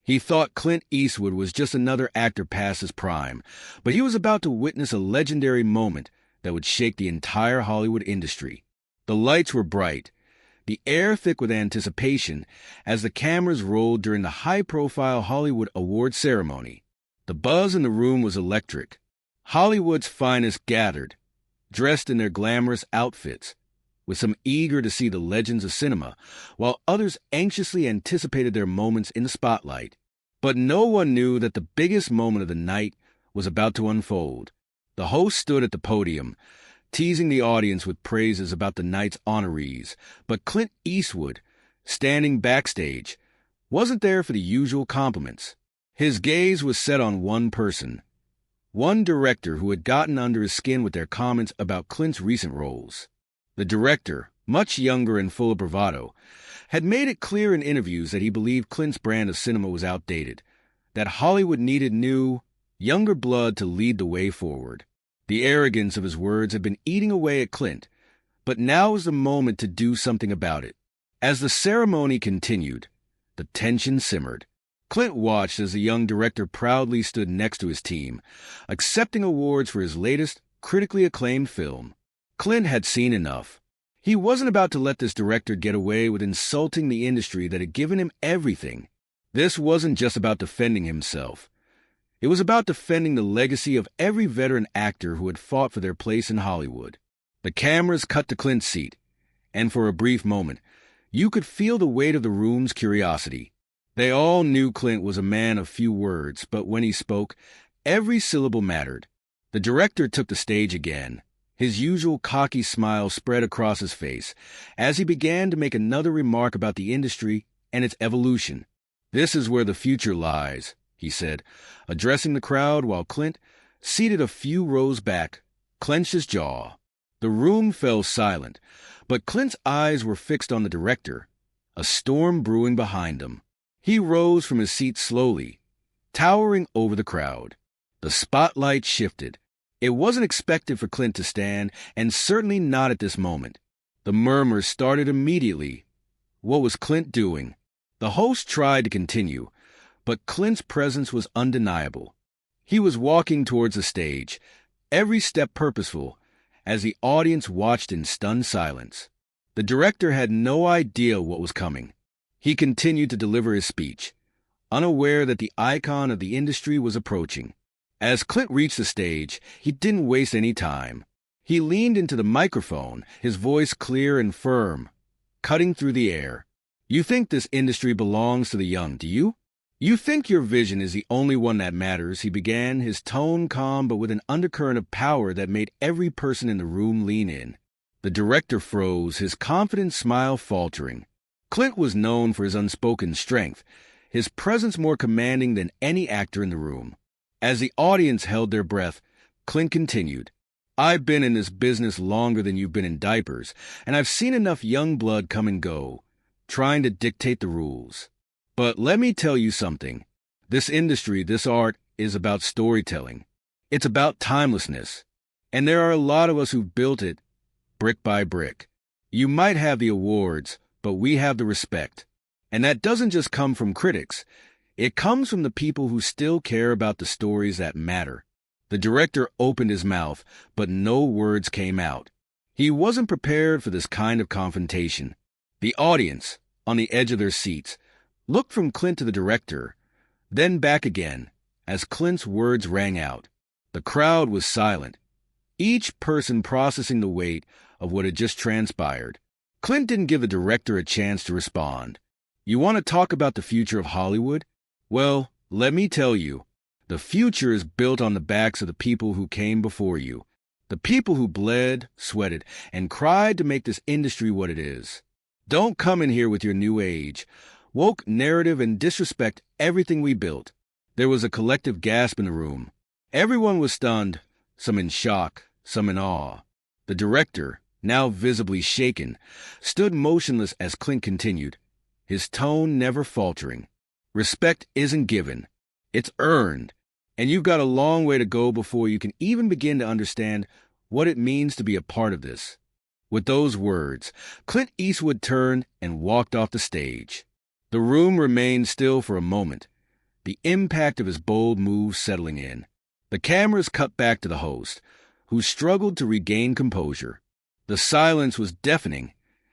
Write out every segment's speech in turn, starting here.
He thought Clint Eastwood was just another actor past his prime, but he was about to witness a legendary moment that would shake the entire Hollywood industry. The lights were bright, the air thick with anticipation as the cameras rolled during the high-profile Hollywood Awards ceremony. The buzz in the room was electric. Hollywood's finest gathered, dressed in their glamorous outfits, with some eager to see the legends of cinema, while others anxiously anticipated their moments in the spotlight. But no one knew that the biggest moment of the night was about to unfold. The host stood at the podium, teasing the audience with praises about the night's honorees, but Clint Eastwood, standing backstage, wasn't there for the usual compliments. His gaze was set on one person, one director who had gotten under his skin with their comments about Clint's recent roles. The director, much younger and full of bravado, had made it clear in interviews that he believed Clint's brand of cinema was outdated, that Hollywood needed new, younger blood to lead the way forward. The arrogance of his words had been eating away at Clint, but now was the moment to do something about it. As the ceremony continued, the tension simmered. Clint watched as the young director proudly stood next to his team, accepting awards for his latest, critically acclaimed film. Clint had seen enough. He wasn't about to let this director get away with insulting the industry that had given him everything. This wasn't just about defending himself. It was about defending the legacy of every veteran actor who had fought for their place in Hollywood. The cameras cut to Clint's seat, and for a brief moment, you could feel the weight of the room's curiosity. They all knew Clint was a man of few words, but when he spoke, every syllable mattered. The director took the stage again. His usual cocky smile spread across his face as he began to make another remark about the industry and its evolution. "This is where the future lies," he said, addressing the crowd while Clint, seated a few rows back, clenched his jaw. The room fell silent, but Clint's eyes were fixed on the director, a storm brewing behind him. He rose from his seat slowly, towering over the crowd. The spotlight shifted. It wasn't expected for Clint to stand, and certainly not at this moment. The murmurs started immediately. What was Clint doing? The host tried to continue, but Clint's presence was undeniable. He was walking towards the stage, every step purposeful, as the audience watched in stunned silence. The director had no idea what was coming. He continued to deliver his speech, unaware that the icon of the industry was approaching. As Clint reached the stage, he didn't waste any time. He leaned into the microphone, his voice clear and firm, cutting through the air. "You think this industry belongs to the young, do you? You think your vision is the only one that matters," he began, his tone calm but with an undercurrent of power that made every person in the room lean in. The director froze, his confident smile faltering. Clint was known for his unspoken strength, his presence more commanding than any actor in the room. As the audience held their breath, Clint continued, "I've been in this business longer than you've been in diapers, and I've seen enough young blood come and go, trying to dictate the rules. But let me tell you something. This industry, this art, is about storytelling. It's about timelessness. And there are a lot of us who've built it, brick by brick. You might have the awards, but we have the respect. And that doesn't just come from critics. It comes from the people who still care about the stories that matter." The director opened his mouth, but no words came out. He wasn't prepared for this kind of confrontation. The audience, on the edge of their seats, looked from Clint to the director, then back again, as Clint's words rang out. The crowd was silent, each person processing the weight of what had just transpired. Clint didn't give the director a chance to respond. "You want to talk about the future of Hollywood? Well, let me tell you, the future is built on the backs of the people who came before you, the people who bled, sweated, and cried to make this industry what it is. Don't come in here with your new age, woke narrative and disrespect everything we built." There was a collective gasp in the room. Everyone was stunned, some in shock, some in awe. The director, now visibly shaken, stood motionless as Clint continued, his tone never faltering. "Respect isn't given. It's earned. And you've got a long way to go before you can even begin to understand what it means to be a part of this." With those words, Clint Eastwood turned and walked off the stage. The room remained still for a moment, the impact of his bold move settling in. The cameras cut back to the host, who struggled to regain composure. The silence was deafening,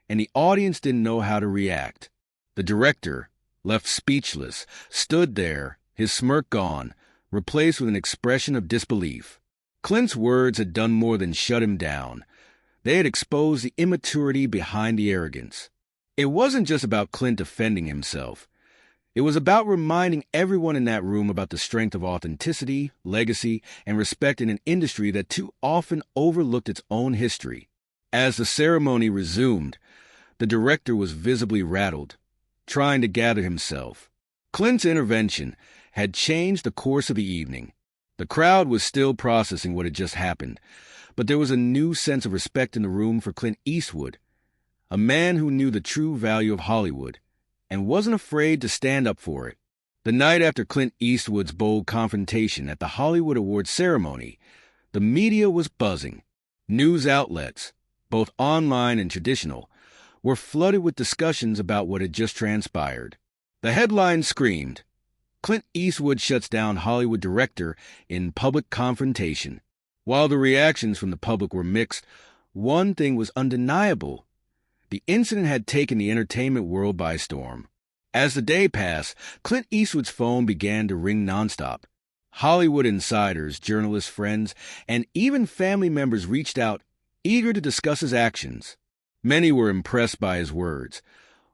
and the audience didn't know how to react. The director, left speechless, stood there, his smirk gone, replaced with an expression of disbelief. Clint's words had done more than shut him down. They had exposed the immaturity behind the arrogance. It wasn't just about Clint defending himself. It was about reminding everyone in that room about the strength of authenticity, legacy, and respect in an industry that too often overlooked its own history. As the ceremony resumed, the director was visibly rattled, trying to gather himself. Clint's intervention had changed the course of the evening. The crowd was still processing what had just happened, but there was a new sense of respect in the room for Clint Eastwood, a man who knew the true value of Hollywood and wasn't afraid to stand up for it. The night after Clint Eastwood's bold confrontation at the Hollywood Awards ceremony, the media was buzzing. News outlets, both online and traditional, were flooded with discussions about what had just transpired. The headline screamed, "Clint Eastwood shuts down Hollywood director in public confrontation." While the reactions from the public were mixed, one thing was undeniable. The incident had taken the entertainment world by storm. As the day passed, Clint Eastwood's phone began to ring nonstop. Hollywood insiders, journalists, friends, and even family members reached out, eager to discuss his actions. Many were impressed by his words,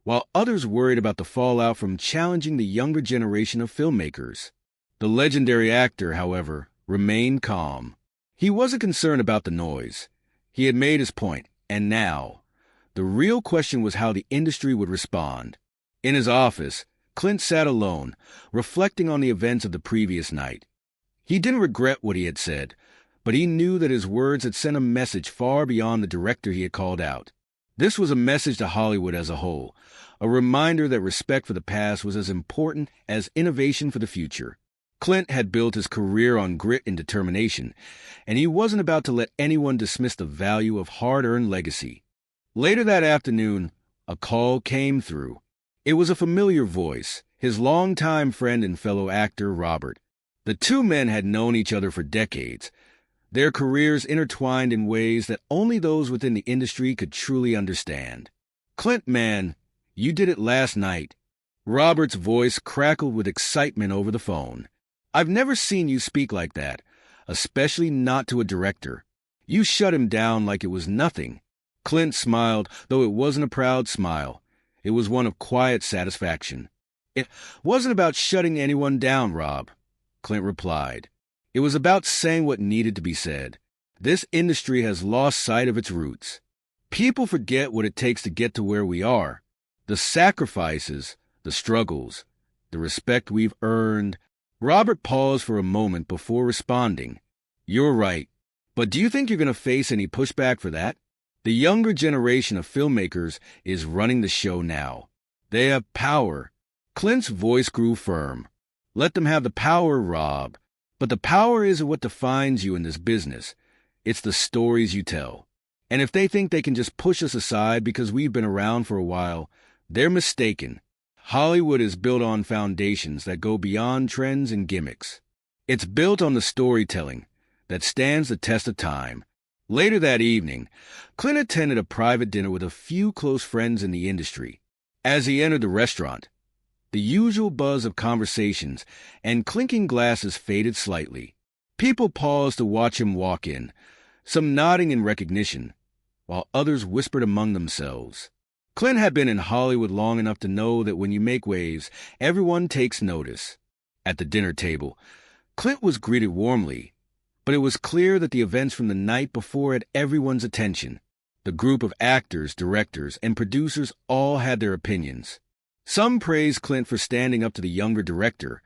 while others worried about the fallout from challenging the younger generation of filmmakers. The legendary actor, however, remained calm. He wasn't concerned about the noise. He had made his point, and now, the real question was how the industry would respond. In his office, Clint sat alone, reflecting on the events of the previous night. He didn't regret what he had said, but he knew that his words had sent a message far beyond the director he had called out. This was a message to Hollywood as a whole, a reminder that respect for the past was as important as innovation for the future. Clint had built his career on grit and determination, and he wasn't about to let anyone dismiss the value of hard-earned legacy. Later that afternoon, a call came through. It was a familiar voice, his longtime friend and fellow actor, Robert. The two men had known each other for decades, their careers intertwined in ways that only those within the industry could truly understand. "Clint, man, you did it last night." Robert's voice crackled with excitement over the phone. "I've never seen you speak like that, especially not to a director. You shut him down like it was nothing." Clint smiled, though it wasn't a proud smile. It was one of quiet satisfaction. "It wasn't about shutting anyone down, Rob," Clint replied. "It was about saying what needed to be said. This industry has lost sight of its roots. People forget what it takes to get to where we are. The sacrifices, the struggles, the respect we've earned." Robert paused for a moment before responding. "You're right. But do you think you're going to face any pushback for that? The younger generation of filmmakers is running the show now. They have power." Clint's voice grew firm. "Let them have the power, Rob. But the power isn't what defines you in this business. It's the stories you tell. And if they think they can just push us aside because we've been around for a while, they're mistaken. Hollywood is built on foundations that go beyond trends and gimmicks. It's built on the storytelling that stands the test of time." Later that evening, Clint attended a private dinner with a few close friends in the industry. As he entered the restaurant, the usual buzz of conversations and clinking glasses faded slightly. People paused to watch him walk in, some nodding in recognition, while others whispered among themselves. Clint had been in Hollywood long enough to know that when you make waves, everyone takes notice. At the dinner table, Clint was greeted warmly, but it was clear that the events from the night before had everyone's attention. The group of actors, directors, and producers all had their opinions. Some praised Clint for standing up to the younger director,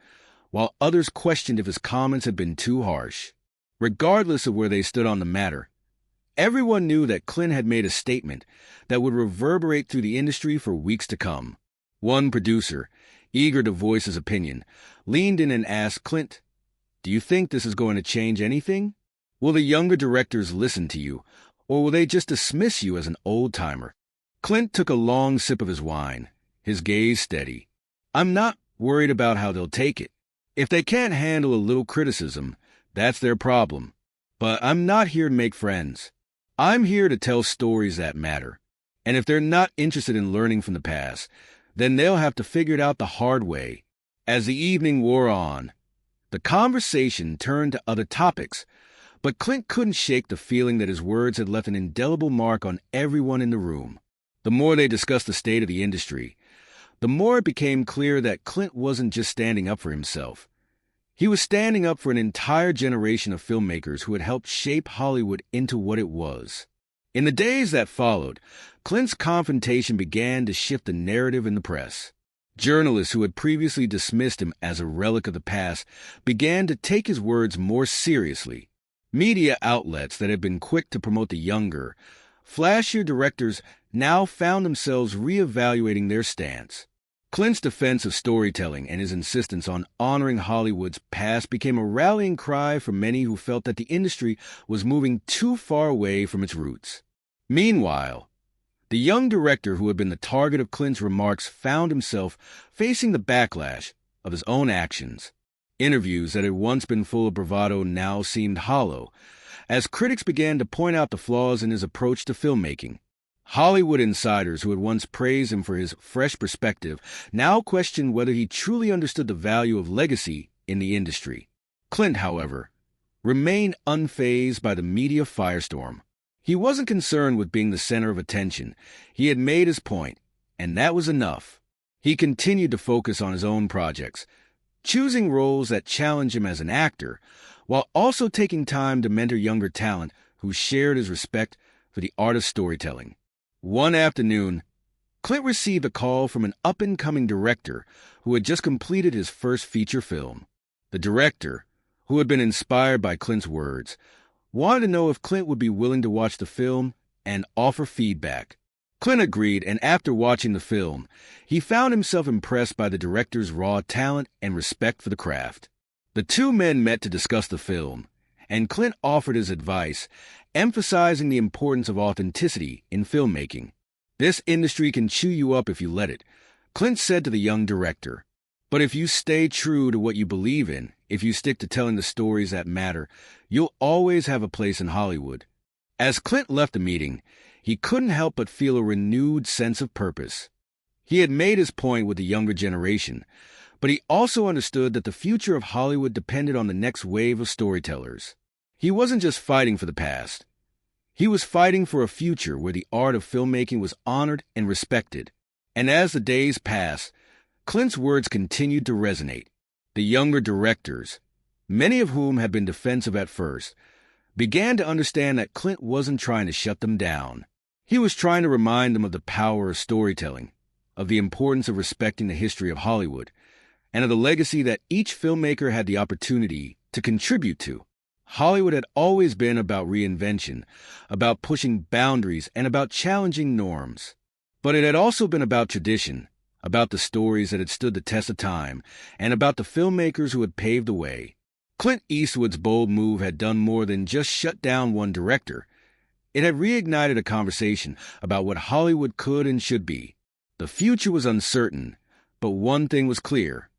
while others questioned if his comments had been too harsh. Regardless of where they stood on the matter, everyone knew that Clint had made a statement that would reverberate through the industry for weeks to come. One producer, eager to voice his opinion, leaned in and asked Clint, "Do you think this is going to change anything? Will the younger directors listen to you, or will they just dismiss you as an old-timer?" Clint took a long sip of his wine, his gaze steady. "I'm not worried about how they'll take it. If they can't handle a little criticism, that's their problem. But I'm not here to make friends. I'm here to tell stories that matter. And if they're not interested in learning from the past, then they'll have to figure it out the hard way. As the evening wore on, the conversation turned to other topics, but Clint couldn't shake the feeling that his words had left an indelible mark on everyone in the room. The more they discussed the state of the industry, the more it became clear that Clint wasn't just standing up for himself. He was standing up for an entire generation of filmmakers who had helped shape Hollywood into what it was. In the days that followed, Clint's confrontation began to shift the narrative in the press. Journalists who had previously dismissed him as a relic of the past began to take his words more seriously. Media outlets that had been quick to promote the younger, flashier directors now found themselves reevaluating their stance. Clint's defense of storytelling and his insistence on honoring Hollywood's past became a rallying cry for many who felt that the industry was moving too far away from its roots. Meanwhile, the young director who had been the target of Clint's remarks found himself facing the backlash of his own actions. Interviews that had once been full of bravado now seemed hollow, as critics began to point out the flaws in his approach to filmmaking. Hollywood insiders who had once praised him for his fresh perspective now questioned whether he truly understood the value of legacy in the industry. Clint, however, remained unfazed by the media firestorm. He wasn't concerned with being the center of attention. He had made his point, and that was enough. He continued to focus on his own projects, choosing roles that challenged him as an actor, while also taking time to mentor younger talent who shared his respect for the art of storytelling. One afternoon, Clint received a call from an up-and-coming director who had just completed his first feature film. The director, who had been inspired by Clint's words, wanted to know if Clint would be willing to watch the film and offer feedback. Clint agreed, and after watching the film, he found himself impressed by the director's raw talent and respect for the craft. The two men met to discuss the film, and Clint offered his advice, emphasizing the importance of authenticity in filmmaking. "This industry can chew you up if you let it," Clint said to the young director. "But if you stay true to what you believe in, if you stick to telling the stories that matter, you'll always have a place in Hollywood." As Clint left the meeting, he couldn't help but feel a renewed sense of purpose. He had made his point with the younger generation, but he also understood that the future of Hollywood depended on the next wave of storytellers. He wasn't just fighting for the past. He was fighting for a future where the art of filmmaking was honored and respected. And as the days passed, Clint's words continued to resonate. The younger directors, many of whom had been defensive at first, began to understand that Clint wasn't trying to shut them down. He was trying to remind them of the power of storytelling, of the importance of respecting the history of Hollywood, and of the legacy that each filmmaker had the opportunity to contribute to. Hollywood had always been about reinvention, about pushing boundaries, and about challenging norms. But it had also been about tradition, about the stories that had stood the test of time, and about the filmmakers who had paved the way. Clint Eastwood's bold move had done more than just shut down one director. It had reignited a conversation about what Hollywood could and should be. The future was uncertain, but one thing was clear.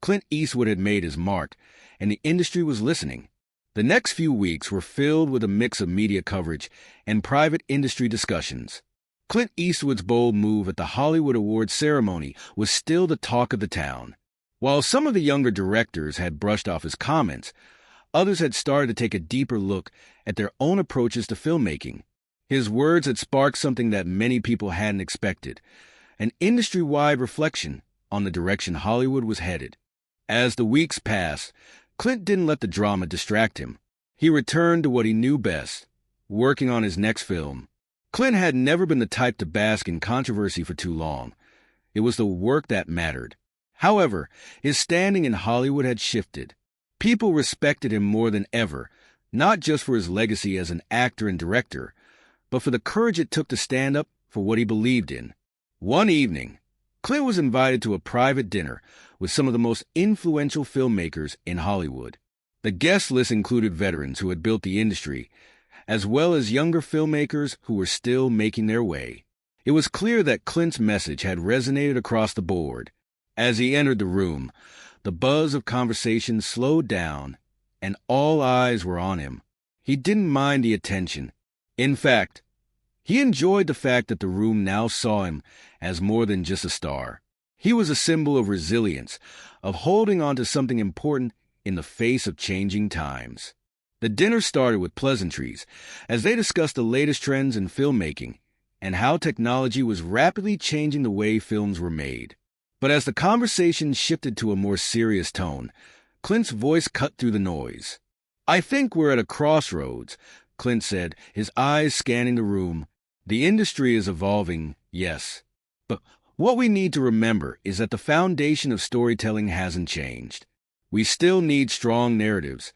Clint Eastwood had made his mark, and the industry was listening. The next few weeks were filled with a mix of media coverage and private industry discussions. Clint Eastwood's bold move at the Hollywood Awards ceremony was still the talk of the town. While some of the younger directors had brushed off his comments, others had started to take a deeper look at their own approaches to filmmaking. His words had sparked something that many people hadn't expected, an industry-wide reflection on the direction Hollywood was headed. As the weeks passed, Clint didn't let the drama distract him. He returned to what he knew best, working on his next film. Clint had never been the type to bask in controversy for too long. It was the work that mattered. However, his standing in Hollywood had shifted. People respected him more than ever, not just for his legacy as an actor and director, but for the courage it took to stand up for what he believed in. One evening, Clint was invited to a private dinner with some of the most influential filmmakers in Hollywood. The guest list included veterans who had built the industry, as well as younger filmmakers who were still making their way. It was clear that Clint's message had resonated across the board. As he entered the room, The buzz of conversation slowed down, and all eyes were on him. He didn't mind the attention. In fact, he enjoyed the fact that the room now saw him as more than just a star. He was a symbol of resilience, of holding on to something important in the face of changing times. The dinner started with pleasantries as they discussed the latest trends in filmmaking and how technology was rapidly changing the way films were made. But as the conversation shifted to a more serious tone, Clint's voice cut through the noise. "I think we're at a crossroads," Clint said, his eyes scanning the room. "The industry is evolving, yes. But what we need to remember is that the foundation of storytelling hasn't changed. We still need strong narratives,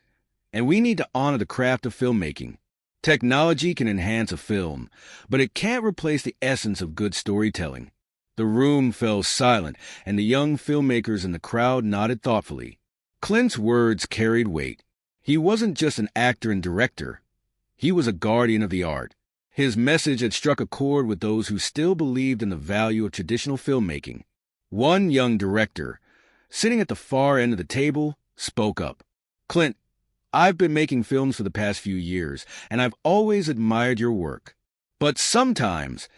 and we need to honor the craft of filmmaking. Technology can enhance a film, but it can't replace the essence of good storytelling." The room fell silent, and the young filmmakers in the crowd nodded thoughtfully. Clint's words carried weight. He wasn't just an actor and director. He was a guardian of the art. His message had struck a chord with those who still believed in the value of traditional filmmaking. One young director, sitting at the far end of the table, spoke up. "Clint, I've been making films for the past few years, and I've always admired your work. But sometimes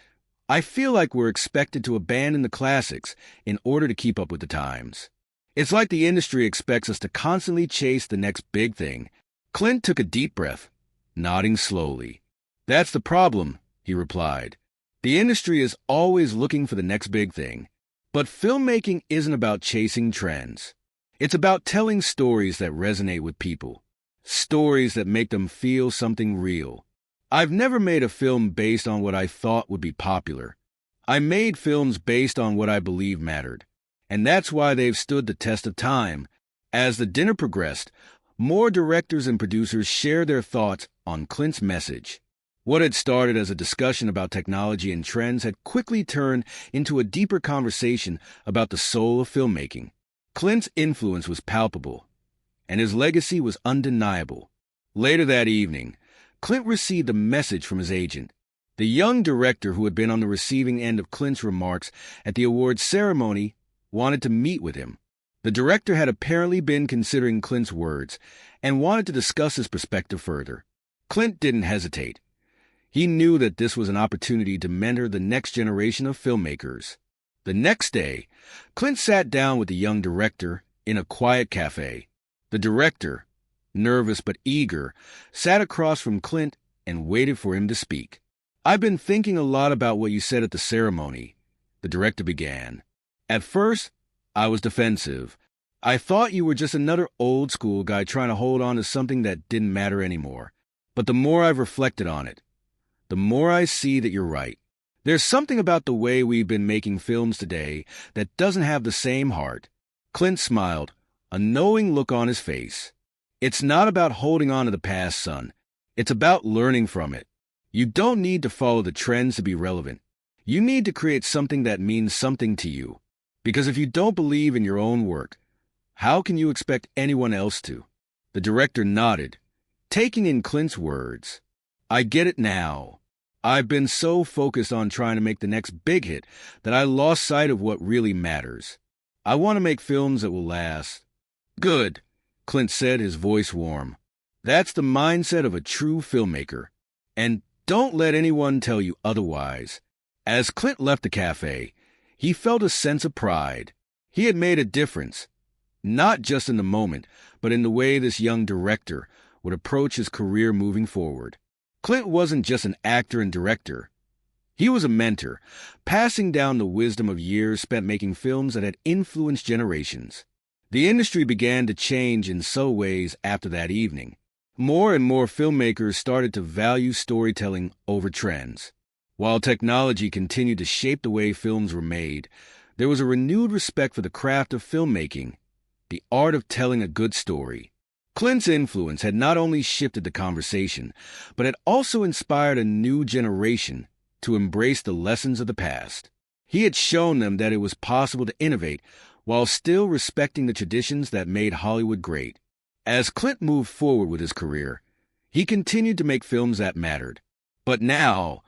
I feel like we're expected to abandon the classics in order to keep up with the times. It's like the industry expects us to constantly chase the next big thing." Clint took a deep breath, nodding slowly. "That's the problem," he replied. "The industry is always looking for the next big thing. But filmmaking isn't about chasing trends. It's about telling stories that resonate with people. Stories that make them feel something real. I've never made a film based on what I thought would be popular. I made films based on what I believe mattered. And that's why they've stood the test of time." As the dinner progressed, more directors and producers shared their thoughts on Clint's message. What had started as a discussion about technology and trends had quickly turned into a deeper conversation about the soul of filmmaking. Clint's influence was palpable, and his legacy was undeniable. Later that evening, Clint received a message from his agent. The young director who had been on the receiving end of Clint's remarks at the awards ceremony wanted to meet with him. The director had apparently been considering Clint's words and wanted to discuss his perspective further. Clint didn't hesitate. He knew that this was an opportunity to mentor the next generation of filmmakers. The next day, Clint sat down with the young director in a quiet cafe. The director, nervous but eager, sat across from Clint and waited for him to speak. "I've been thinking a lot about what you said at the ceremony," the director began. "At first, I was defensive. I thought you were just another old-school guy trying to hold on to something that didn't matter anymore. But the more I've reflected on it, the more I see that you're right. There's something about the way we've been making films today that doesn't have the same heart." Clint smiled, a knowing look on his face. "It's not about holding on to the past, son. It's about learning from it. You don't need to follow the trends to be relevant. You need to create something that means something to you. Because if you don't believe in your own work, how can you expect anyone else to?" The director nodded, taking in Clint's words. "I get it now. I've been so focused on trying to make the next big hit that I lost sight of what really matters. I want to make films that will last." "Good," Clint said, his voice warm. "That's the mindset of a true filmmaker. And don't let anyone tell you otherwise." As Clint left the cafe, he felt a sense of pride. He had made a difference, not just in the moment, but in the way this young director would approach his career moving forward. Clint wasn't just an actor and director. He was a mentor, passing down the wisdom of years spent making films that had influenced generations. The industry began to change in subtle ways after that evening. More and more filmmakers started to value storytelling over trends. While technology continued to shape the way films were made, there was a renewed respect for the craft of filmmaking, the art of telling a good story. Clint's influence had not only shifted the conversation, but had also inspired a new generation to embrace the lessons of the past. He had shown them that it was possible to innovate while still respecting the traditions that made Hollywood great. As Clint moved forward with his career, he continued to make films that mattered. But now,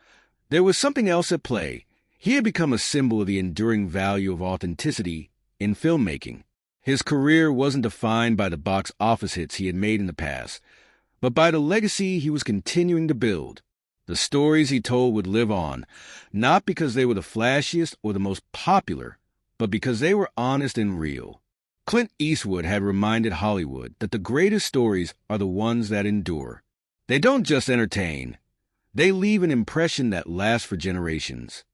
there was something else at play. He had become a symbol of the enduring value of authenticity in filmmaking. His career wasn't defined by the box office hits he had made in the past, but by the legacy he was continuing to build. The stories he told would live on, not because they were the flashiest or the most popular, but because they were honest and real. Clint Eastwood had reminded Hollywood that the greatest stories are the ones that endure. They don't just entertain. They leave an impression that lasts for generations.